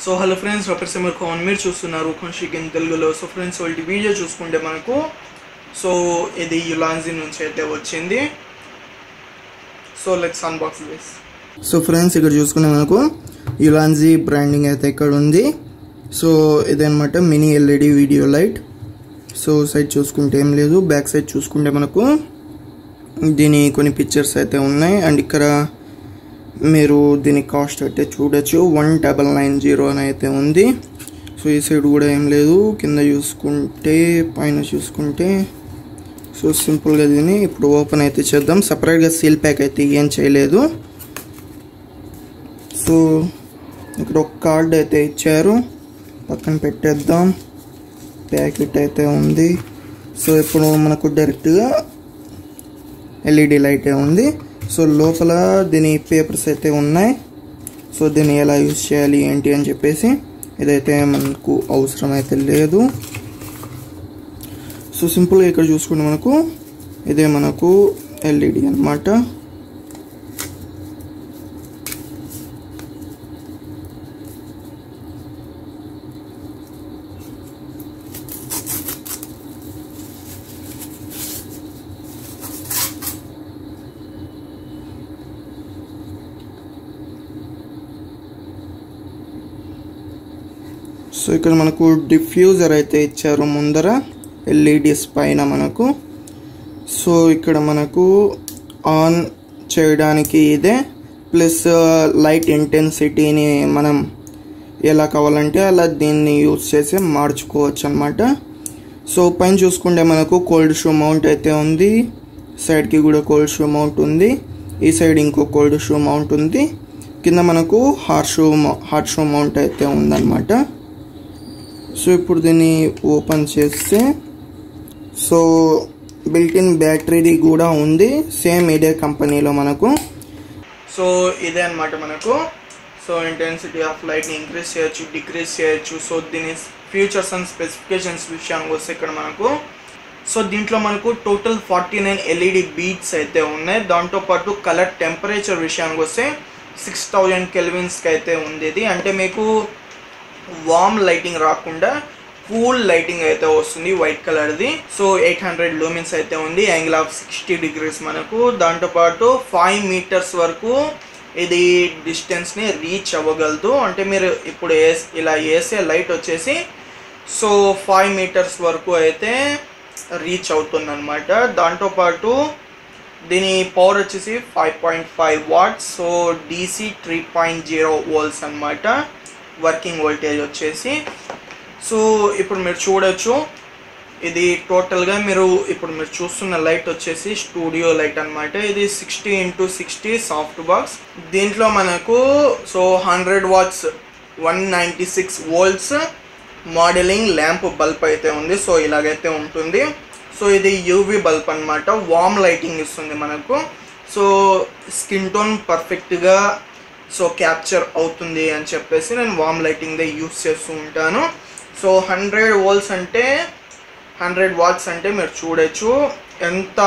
So hello friends, doctor Khan మీరు చూస్తున్నారు KhansTechInTelugulo. So friends, వాళ్ళ వీడియో చూసుకుంటే మనకు సో ఇది యులాన్జీ నుంచి అయితే వచ్చింది. So let's unbox this. So friends, ఇక్కడ చూసుకుంటే మనకు యులాన్జీ బ్రాండింగ్ అయితే ఇక్కడ ఉంది. సో ఇదన్నమాట mini LED video light. So side చూసుకుంటే ఏం లేదు, బ్యాక్ సైడ్ చూసుకుంటే మనకు దీని కొన్ని పిక్చర్స్ అయితే ఉన్నాయి. అండ్ ఇక్కడ మీరు దీని కాస్ట్ అయితే చూడొచ్చు, 1990 అని అయితే ఉంది. సో ఈ సైడ్ కూడా ఏం లేదు. కింద చూసుకుంటే పైన చూసుకుంటే సో సింపుల్గా దీన్ని ఇప్పుడు ఓపెన్ అయితే చేద్దాం. సపరేట్గా సీల్ ప్యాక్ అయితే ఏం చేయలేదు. సో ఇక్కడ ఒక కార్డ్ అయితే ఇచ్చారు, పక్కన పెట్టేద్దాం. ప్యాకెట్ అయితే ఉంది. సో ఇప్పుడు మనకు డైరెక్ట్గా ఎల్ఈడి లైటే ఉంది. సో లోపల దీని పేపర్స్ అయితే ఉన్నాయి. సో దీన్ని ఎలా యూజ్ చేయాలి ఏంటి అని చెప్పేసి ఇదైతే మనకు అవసరం అయితే లేదు. సో సింపుల్గా ఇక్కడ చూసుకుంటే మనకు ఇదే మనకు ఎల్ఈడి అన్నమాట. సో ఇక్కడ మనకు డిఫ్యూజర్ అయితే ఇచ్చారు ముందర ఎల్ఈడిస్ పైన మనకు. సో ఇక్కడ మనకు ఆన్ చేయడానికి ఇదే, ప్లస్ లైట్ ఇంటెన్సిటీని మనం ఎలా కావాలంటే అలా దీన్ని యూజ్ చేసి మార్చుకోవచ్చు అన్నమాట. సో పైన చూసుకుంటే మనకు కోల్డ్ షూ మౌంట్ అయితే ఉంది. సైడ్కి కూడా కోల్డ్ షూ మౌంట్ ఉంది. ఈ సైడ్ ఇంకో కోల్డ్ షూ మౌంట్ ఉంది. కింద మనకు హాట్ షూ మౌంట్ అయితే ఉందన్నమాట. సో ఇప్పుడు దీన్ని ఓపెన్ చేస్తే సో బిల్ట్-ఇన్ బ్యాటరీది కూడా ఉంది, సేమ్ ఇదే కంపెనీలో మనకు. సో ఇదే అన్నమాట మనకు. సో ఇంటెన్సిటీ ఆఫ్ లైట్ని ఇంక్రీజ్ చేయొచ్చు, డిక్రీజ్ చేయొచ్చు. సో దీని ఫీచర్స్ అండ్ స్పెసిఫికేషన్స్ విషయానికి వస్తే ఇక్కడ మనకు సో దీంట్లో మనకు టోటల్ 49 ఎల్ఈడి బీట్స్ అయితే ఉన్నాయి. దాంతోపాటు కలర్ టెంపరేచర్ విషయానికి వస్తే 6000 కెల్విన్స్కి అయితే ఉంది. ఇది అంటే మీకు వార్మ్ లైటింగ్ రాకుండా కూల్ లైటింగ్ అయితే వస్తుంది, వైట్ కలర్ది. సో 800 లూమిన్స్ అయితే ఉంది, యాంగిల్ ఆఫ్ 60 degrees మనకు. దాంతోపాటు 5 meters వరకు ఇది డిస్టెన్స్ని రీచ్ అవ్వగలదు. అంటే మీరు ఇప్పుడు ఇలా వేసే లైట్ వచ్చేసి సో 5 meters వరకు అయితే రీచ్ అవుతుంది అనమాట. దాంతోపాటు దీని పవర్ వచ్చేసి 5.5 watts. సో DC 3.0 volts అనమాట వర్కింగ్ వోల్టేజ్ వచ్చేసి. సో ఇప్పుడు మీరు చూడొచ్చు, ఇది టోటల్గా మీరు ఇప్పుడు మీరు చూస్తున్న లైట్ వచ్చేసి స్టూడియో లైట్ అనమాట. ఇది 60x60 సాఫ్ట్ బాక్స్. దీంట్లో మనకు so 100 watts 196 volts modelling lamp bulb అయితే ఉంది. సో ఇలాగైతే ఉంటుంది. సో ఇది యూవీ బల్బ్ అనమాట, వార్మ్ లైటింగ్ ఇస్తుంది మనకు. సో స్కిన్ టోన్ పర్ఫెక్ట్గా సో క్యాప్చర్ అవుతుంది అని చెప్పేసి నేను వార్మ్ లైటింగ్దే యూస్ చేస్తూ ఉంటాను. సో 100 watts అంటే మీరు చూడొచ్చు ఎంత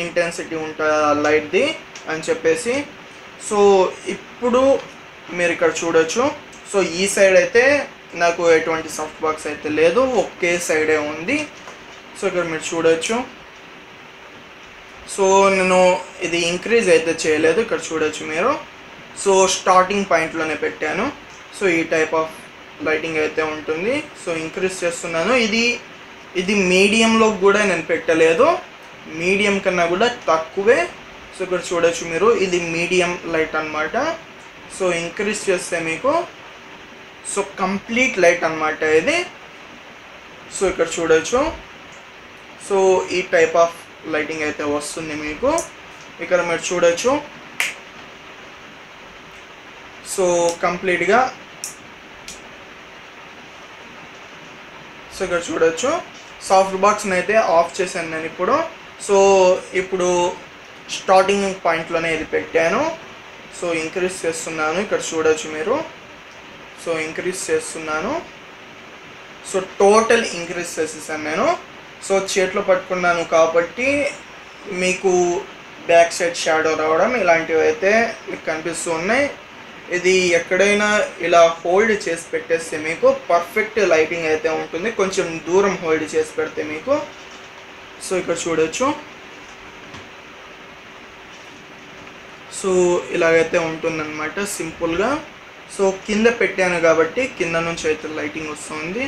ఇంటెన్సిటీ ఉంటుంది ఆ లైట్ది అని చెప్పేసి. సో ఇప్పుడు మీరు ఇక్కడ చూడొచ్చు. సో ఈ సైడ్ అయితే నాకు ఎటువంటి సాఫ్ట్ బాక్స్ అయితే లేదు, ఒకే సైడే ఉంది. సో ఇక్కడ మీరు చూడొచ్చు. సో నేను ఇది ఇంక్రీజ్ అయితే చేయలేదు, ఇక్కడ చూడొచ్చు మీరు. సో స్టార్టింగ్ పాయింట్లోనే పెట్టాను. సో ఈ టైప్ ఆఫ్ లైటింగ్ అయితే ఉంటుంది. సో ఇంక్రీజ్ చేస్తున్నాను. ఇది మీడియంలో కూడా నేను పెట్టలేదు, మీడియం కన్నా కూడా తక్కువే. సో ఇక్కడ చూడొచ్చు మీరు, ఇది మీడియం లైట్ అనమాట. సో ఇంక్రీజ్ చేస్తే మీకు సో కంప్లీట్ లైట్ అనమాట ఇది. సో ఇక్కడ చూడొచ్చు. సో ఈ టైప్ ఆఫ్ లైటింగ్ అయితే వస్తుంది మీకు. ఇక్కడ మీరు చూడొచ్చు. సో కంప్లీట్గా సో ఇక్కడ చూడొచ్చు. సాఫ్ట్ బాక్స్ని అయితే ఆఫ్ చేశాను నేను ఇప్పుడు. సో ఇప్పుడు స్టార్టింగ్ పాయింట్లోనే ఇది పెట్టాను. సో ఇంక్రీజ్ చేస్తున్నాను, ఇక్కడ చూడొచ్చు మీరు. సో ఇంక్రీజ్ చేస్తున్నాను. సో టోటల్ ఇంక్రీజ్ చేసేసాను నేను. సో చేతిలో పట్టుకున్నాను కాబట్టి మీకు బ్యాక్ సైడ్ షాడో రావడం ఇలాంటివి అయితే మీకు కనిపిస్తూ ఉన్నాయి. ఇది ఎక్కడైనా ఇలా హోల్డ్ చేసి పెట్టేస్తే మీకు పర్ఫెక్ట్ లైటింగ్ అయితే ఉంటుంది. కొంచెం దూరం హోల్డ్ చేసి పెడితే మీకు. సో ఇక్కడ చూడొచ్చు. సో ఇలాగైతే ఉంటుందన్నమాట సింపుల్గా. సో కింద పెట్టాను కాబట్టి కింద నుంచి అయితే లైటింగ్ వస్తుంది.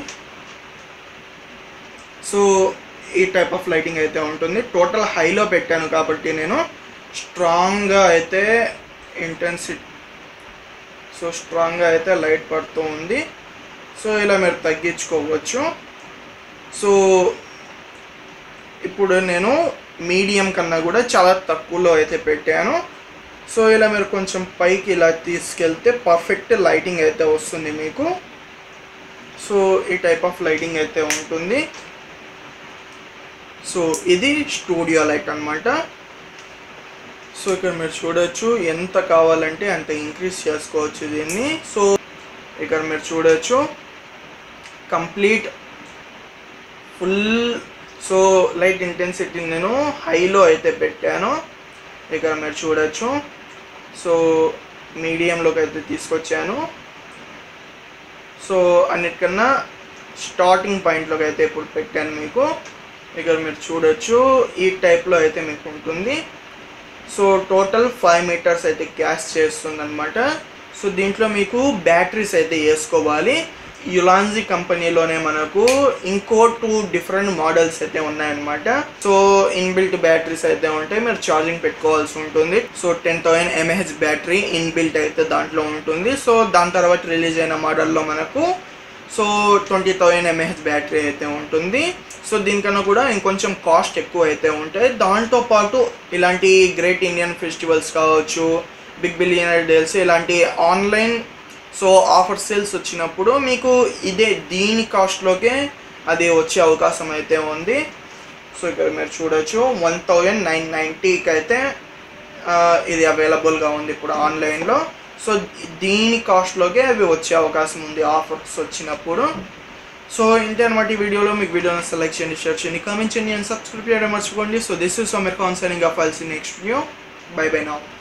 సో ఈ టైప్ ఆఫ్ లైటింగ్ అయితే ఉంటుంది. టోటల్ హైలో పెట్టాను కాబట్టి నేను స్ట్రాంగ్గా అయితే స్ట్రాంగ్గా అయితే లైట్ పడుతూ ఉంది. సో ఇలా మీరు తగ్గించుకోవచ్చు. సో ఇప్పుడు నేను మీడియం కన్నా కూడా చాలా తక్కువలో అయితే పెట్టాను. సో ఇలా మీరు కొంచెం పైకి ఇలా తీసుకెళ్తే పర్ఫెక్ట్ లైటింగ్ అయితే వస్తుంది మీకు. సో ఈ టైప్ ఆఫ్ లైటింగ్ అయితే ఉంటుంది. సో ఇది స్టూడియో లైట్ అన్నమాట. సో ఇక్కడ మీరు చూడొచ్చు, ఎంత కావాలంటే అంత ఇంక్రీజ్ చేసుకోవచ్చు దీన్ని. సో ఇక్కడ మీరు చూడొచ్చు complete full. So light intensity నేను హైలో అయితే పెట్టాను. ఇక్కడ మీరు చూడొచ్చు. సో మీడియంలోకి అయితే తీసుకొచ్చాను. సో అన్నిటికన్నా స్టార్టింగ్ పాయింట్లోకి అయితే ఇప్పుడు పెట్టాను మీకు. ఇక్కడ మీరు చూడొచ్చు ఈ టైప్లో అయితే మీకు ఉంటుంది. సో టోటల్ 5 మీటర్స్ అయితే క్యాష్ చేస్తుంది అనమాట. సో దీంట్లో మీకు బ్యాటరీస్ అయితే వేసుకోవాలి. యులాన్జీ కంపెనీలోనే మనకు ఇంకో 2 డిఫరెంట్ మోడల్స్ అయితే ఉన్నాయన్నమాట. సో ఇన్బిల్ట్ బ్యాటరీస్ అయితే ఉంటాయి, మీరు ఛార్జింగ్ పెట్టుకోవాల్సి ఉంటుంది. సో 10,000 mAh బ్యాటరీ ఇన్బిల్ట్ అయితే దాంట్లో ఉంటుంది. సో దాని తర్వాత రిలీజ్ అయిన మోడల్లో మనకు 20,000 mAh బ్యాటరీ అయితే ఉంటుంది. సో దీనికన్నా కూడా ఇంకొంచెం కాస్ట్ ఎక్కువ అయితే ఉంటాయి. దాంతోపాటు ఇలాంటి గ్రేట్ ఇండియన్ ఫెస్టివల్స్ కావచ్చు, బిగ్ బిలియనర్ డేల్స్, ఇలాంటి ఆన్లైన్ ఆఫర్ సేల్స్ వచ్చినప్పుడు మీకు దీని కాస్ట్లోకే అది వచ్చే అవకాశం అయితే ఉంది. సో ఇక్కడ మీరు చూడొచ్చు 1990కి అయితే ఇది అవైలబుల్గా ఉంది ఇప్పుడు ఆన్లైన్లో. సో దీని కాస్ట్లోకే అవి వచ్చే అవకాశం ఉంది ఆఫర్స్ వచ్చినప్పుడు. సో ఇంతే అనమాట ఈ వీడియోలో. మీకు వీడియోని సెలెక్ట్ చేయండి, షేర్ చేయండి, కామెంట్ చేయండి అండ్ సబ్స్క్రైబ్ చేయడం మర్చిపోండి. So this is Sameer Khan signing off. I'll see next video. Bye bye now.